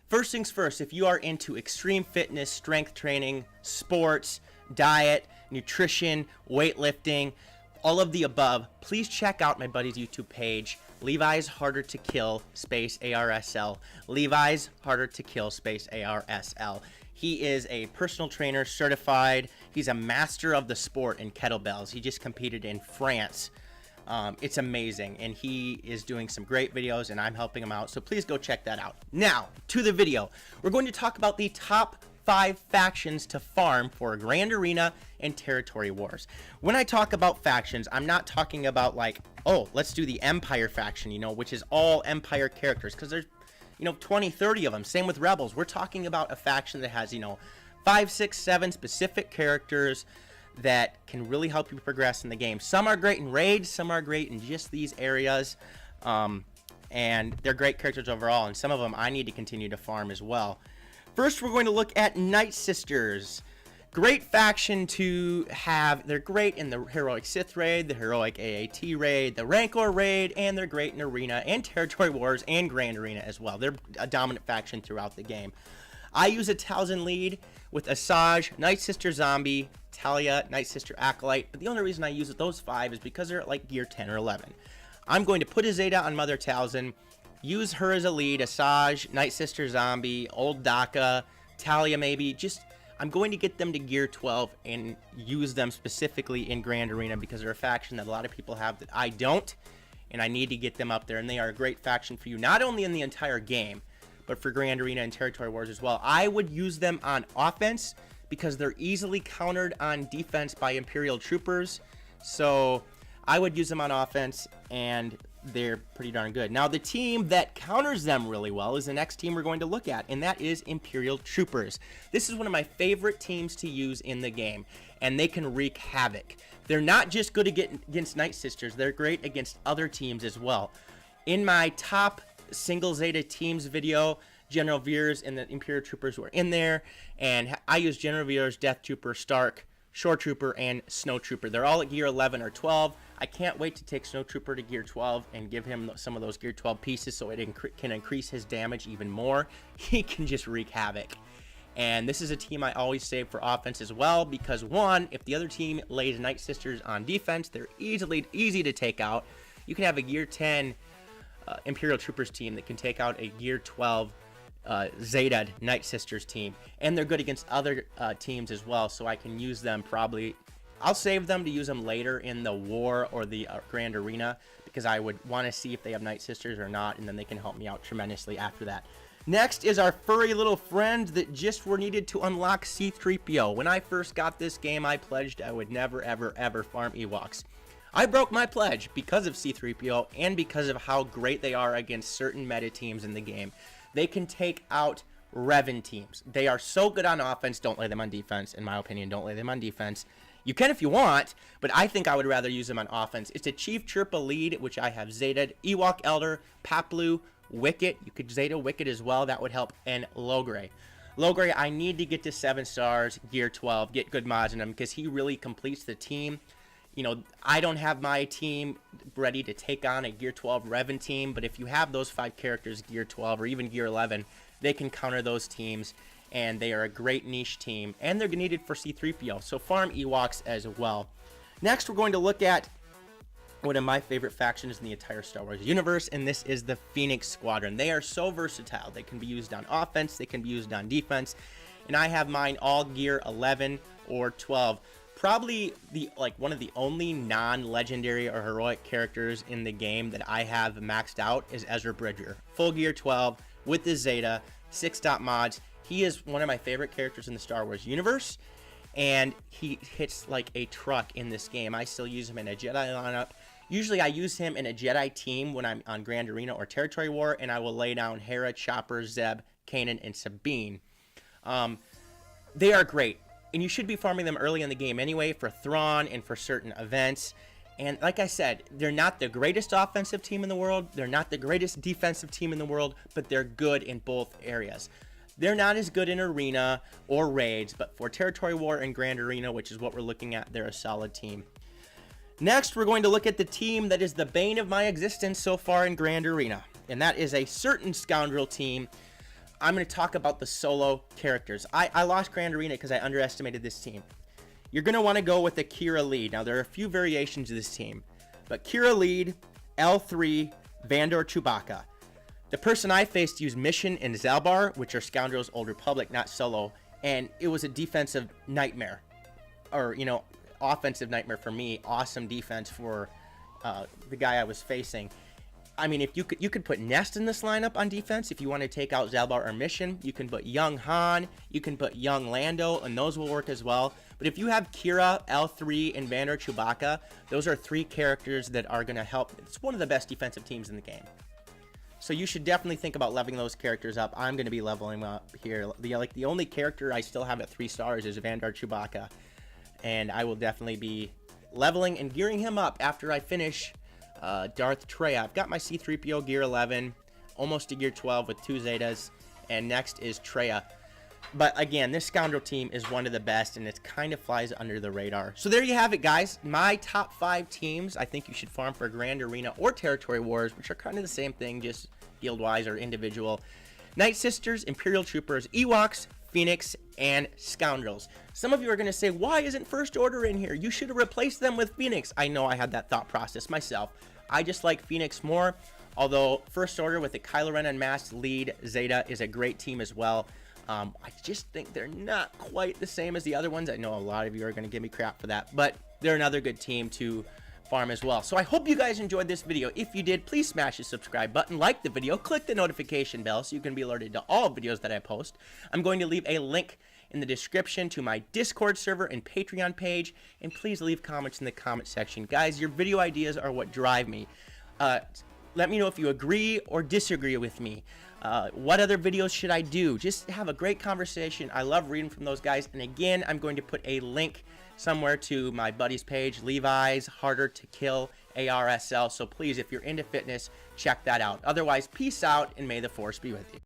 First things first, if you are into extreme fitness, strength training, sports, diet, nutrition, weightlifting, all of the above, please check out my buddy's YouTube page, Levi's Harder to Kill space ARSL. Levi's Harder to Kill space ARSL. He is a personal trainer, certified. He's a master of the sport in kettlebells. He just competed in France. It's amazing, and he is doing some great videos, and I'm helping him out, so please go check that out. Now, to the video. We're going to talk about the top 5 factions to farm for Grand Arena and Territory Wars. When I talk about factions, I'm not talking about like, oh, let's do the Empire faction, which is all Empire characters, because there's 20, 30 of them. Same with Rebels. We're talking about a faction that has 5, 6, 7 specific characters that can really help you progress in the game. Some are great in raids, some are great in just these areas, and they're great characters overall, and some of them I need to continue to farm as well. First, we're going to look at Night Sisters. Great faction to have. They're great in the Heroic Sith raid, the Heroic AAT raid, the Rancor raid, and they're great in Arena and Territory Wars and Grand Arena as well. They're a dominant faction throughout the game. I use a Talzin lead with Asajj, Night Sister Zombie, Talia, Night Sister Acolyte, but the only reason I use those 5 is because they're at like gear 10 or 11. I'm going to put a Zeta on Mother Talzin, use her as a lead, Asajj, Night Sister Zombie, Old Daka, Talia maybe. I'm going to get them to gear 12 and use them specifically in Grand Arena because they're a faction that a lot of people have that I don't, and I need to get them up there, and they are a great faction for you, not only in the entire game, but for Grand Arena and Territory Wars as well. I would use them on offense because they're easily countered on defense by Imperial troopers, so I would use them on offense, and they're pretty darn good. Now, the team that counters them really well is the next team we're going to look at, and that is Imperial Troopers. This is one of my favorite teams to use in the game, and they can wreak havoc. They're not just good against Night Sisters, they're great against other teams as well. In my top single Zeta teams video, General Veers and the Imperial Troopers were in there, and I use General Veers, Death Trooper, Stark, Shore Trooper, and Snow Trooper. They're all at gear 11 or 12. I can't wait to take Snow Trooper to gear 12 and give him some of those gear 12 pieces so it can increase his damage even more. He can just wreak havoc. And this is a team I always save for offense as well because, one, if the other team lays Night Sisters on defense, they're easy to take out. You can have a gear 10 Imperial Troopers team that can take out a gear 12 Zeta Night Sisters team, and they're good against other teams as well, so I can use them probably. I'll save them to use them later in the war or the Grand Arena because I would want to see if they have Night Sisters or not, and then they can help me out tremendously after that. Next is our furry little friend that just were needed to unlock C-3PO. When I first got this game, I pledged I would never, ever, ever farm Ewoks. I broke my pledge because of C-3PO and because of how great they are against certain meta teams in the game. They can take out Revan teams. They are so good on offense. Don't lay them on defense. In my opinion, don't lay them on defense. You can if you want, but I think I would rather use them on offense. It's a Chief Chirpa lead, which I have Zeta'd, Ewok Elder, Paplu, Wicket. You could Zeta Wicket as well. That would help. And Logray. Logray, I need to get to 7 stars, gear 12, get good mods in him because he really completes the team. I don't have my team ready to take on a gear 12 Revan team, but if you have those 5 characters, gear 12 or even gear 11, they can counter those teams, and they are a great niche team, and they're needed for C-3PO, so farm Ewoks as well. Next, we're going to look at one of my favorite factions in the entire Star Wars universe, and this is the Phoenix Squadron. They are so versatile. They can be used on offense, they can be used on defense, and I have mine all gear 11 or 12. Probably one of the only non-legendary or heroic characters in the game that I have maxed out is Ezra Bridger. Full gear 12 with the Zeta, 6-dot mods. He is one of my favorite characters in the Star Wars universe, and he hits like a truck in this game. I still use him in a Jedi lineup. Usually I use him in a Jedi team when I'm on Grand Arena or Territory War, and I will lay down Hera, Chopper, Zeb, Kanan, and Sabine. They are great. And you should be farming them early in the game anyway for Thrawn and for certain events. And like I said, they're not the greatest offensive team in the world. They're not the greatest defensive team in the world, but they're good in both areas. They're not as good in Arena or Raids, but for Territory War and Grand Arena, which is what we're looking at, they're a solid team. Next, we're going to look at the team that is the bane of my existence so far in Grand Arena, and that is a certain scoundrel team. I'm going to talk about the solo characters. I lost Grand Arena because I underestimated this team. You're going to want to go with the Kira lead. Now, there are a few variations of this team, but Kira lead, L3, Vandor, Chewbacca. The person I faced used Mission and Zalbar, which are Scoundrels Old Republic, not solo, and it was a defensive nightmare. Or, you know, offensive nightmare for me. Awesome defense for the guy I was facing. I mean, if you could put Nest in this lineup on defense if you want to take out Zalbar or Mission. You can put young Han, you can put young Lando, and those will work as well. But if you have Kira, L3, and Vandor, Chewbacca, those are 3 characters that are going to help. It's one of the best defensive teams in the game. So you should definitely think about leveling those characters up. I'm going to be leveling up here. The only character I still have at 3 stars is Vandor Chewbacca. And I will definitely be leveling and gearing him up after I finish Darth Traya. I've got my C-3PO gear 11, almost to gear 12 with 2 Zetas, and next is Traya. But again, this Scoundrel team is one of the best, and it kind of flies under the radar. So there you have it, guys. My top 5 teams I think you should farm for Grand Arena or Territory Wars, which are kind of the same thing, just guild-wise or individual. Night Sisters, Imperial Troopers, Ewoks, Phoenix, and Scoundrels. Some of you are going to say, why isn't First Order in here? You should have replaced them with Phoenix. I know I had that thought process myself. I just like Phoenix more, although First Order with the Kylo Ren Unmasked lead Zeta is a great team as well. I just think they're not quite the same as the other ones. I know a lot of you are going to give me crap for that, but they're another good team to farm as well. So I hope you guys enjoyed this video. If you did, please smash the subscribe button, like the video, click the notification bell so you can be alerted to all videos that I post. I'm going to leave a link in the description to my Discord server and Patreon page, and please leave comments in the comment section. Guys, your video ideas are what drive me. Let me know if you agree or disagree with me. What other videos should I do? Just have a great conversation. I love reading from those guys. And again, I'm going to put a link somewhere to my buddy's page, Levi's Harder to Kill ARSL. So please, if you're into fitness, check that out. Otherwise, peace out, and may the Force be with you.